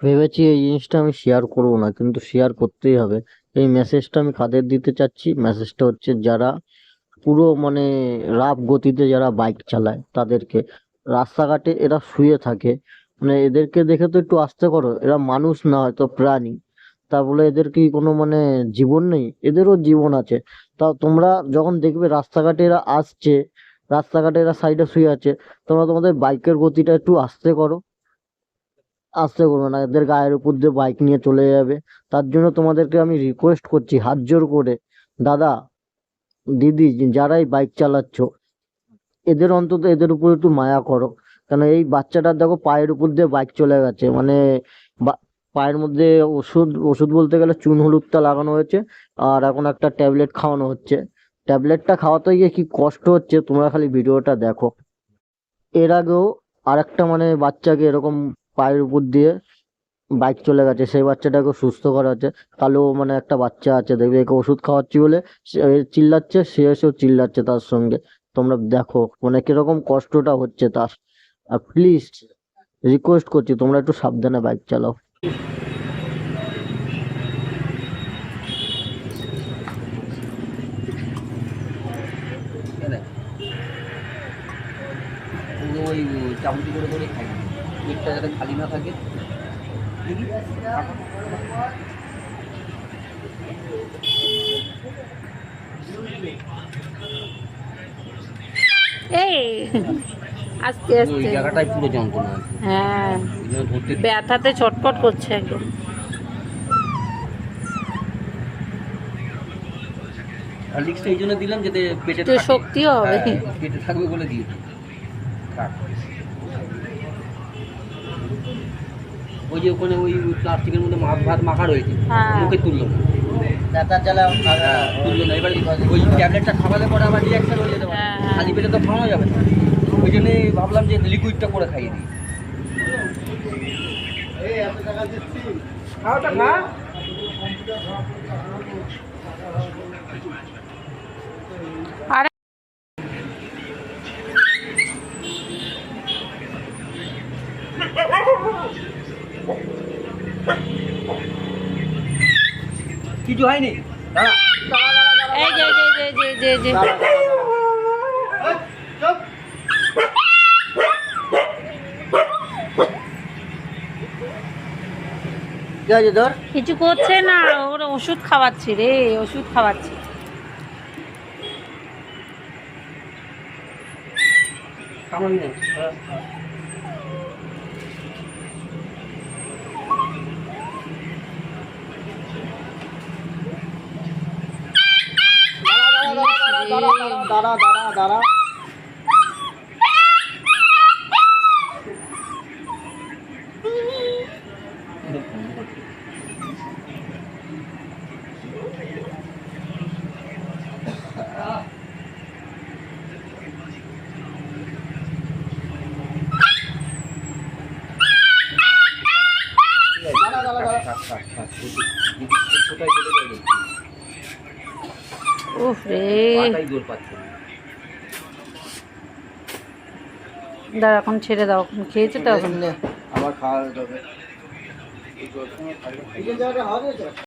ভেবেছি এই জিনিসটা আমি শেয়ার করবো না, কিন্তু শেয়ার করতেই হবে। এই মেসেজটা আমি কাদের দিতে চাচ্ছি, মেসেজটা হচ্ছে যারা পুরো মানে রাফ গতিতে যারা বাইক চালায় তাদেরকে। রাস্তাঘাটে এরা শুয়ে থাকে, মানে এদেরকে দেখে তো একটু আস্তে করো, এরা মানুষ না হয়তো প্রাণী। তা বলে এদের কি কোনো মানে জীবন নেই? এদেরও জীবন আছে। তা তোমরা যখন দেখবে রাস্তাঘাটে এরা আসছে, রাস্তাঘাটে এরা সাইডে শুয়ে আছে, তোমরা তোমাদের বাইকের গতিটা একটু আস্তে করো। আস্তে করবে না, এদের গায়ের উপর দিয়ে বাইক নিয়ে চলে যাবে। তার জন্য তোমাদেরকে আমি রিকোয়েস্ট করছি হাত জোর করে, দাদা, দিদি, যারাই বাইক চালাচ্ছ, এদের অন্তত এদের উপর একটু মায়া করো। কেন এই বাচ্চাটার দেখো পায়ের উপর দিয়ে বাইক চলে গেছে, মানে পায়ের মধ্যে ওষুধ ওষুধ বলতে গেলে চুন হলুদটা লাগানো হয়েছে, আর এখন একটা ট্যাবলেট খাওয়ানো হচ্ছে। ট্যাবলেটটা খাওয়াতে গিয়ে কি কষ্ট হচ্ছে তোমরা খালি ভিডিওটা দেখো। এর আগেও আরেকটা মানে বাচ্চাকে এরকম পায়ের উপর দিয়ে বাইক চলে গেছে, সেই বাচ্চাটাকে সুস্থ করা হচ্ছে। কালো মানে একটা বাচ্চা আছে, দেখবে একে ওষুধ খাওয়াচ্ছি বলে সে চিল্লাচ্ছে, সে এসেও চিল্লাচ্ছে তার সঙ্গে। তোমরা দেখো মানে কিরকম কষ্টটা হচ্ছে তার। আর প্লিজ রিকোয়েস্ট করছি তোমরা একটু সাবধানে বাইক চালাও। পুরো ওই চামচি করে করে খাই, পেটটা যাতে খালি না থাকে। দেখি এই আস্তে ওই আস্তে। জায়গাটায় পুরো যন্ত্রণা আছে, হ্যাঁ, ওই জন্য ধরতে। ব্যথাতে ছটফট করছে একদম। আর লিক্সটা এই জন্য দিলাম যাতে পেটে একটু থাকে। শক্তিও হবে। হ্যাঁ, পেটে থাকবে বলে দিয়ে দিই। থাক। ওই যে ওখানে ওই প্লাস্টিকের মধ্যে ভাত মাখা রয়েছে, হ্যাঁ। মুখে তুললো না। ব্যথা চালাও, হ্যাঁ, তুললো না। এবার ওই ট্যাবলেটটা খাওয়ালে পরে আবার রিয়াকশন হয়ে যেতে পারে, হ্যাঁ, হ্যাঁ। খালি পেটে তো খাওয়ানো যাবে না। ওই জন্যই ভাবলাম যে লিকুইডটা করে খাইয়ে দিই। খাওয়াটা খা। আর কিছু হয়নি, দাঁড়া। এই যে যে যে যে যে যে কি আছে তোর? কিছু করছে না, ওর ওষুধ খাওয়াচ্ছি রে, ওষুধ খাওয়াচ্ছি। কামড়াবি না। দাঁড়া দাঁড়া দাঁড়া। উফ রে, দাঁড়া এখন ছেড়ে দাও, এখন খেয়েছে তো এখন। আবার খাওয়া যাবে।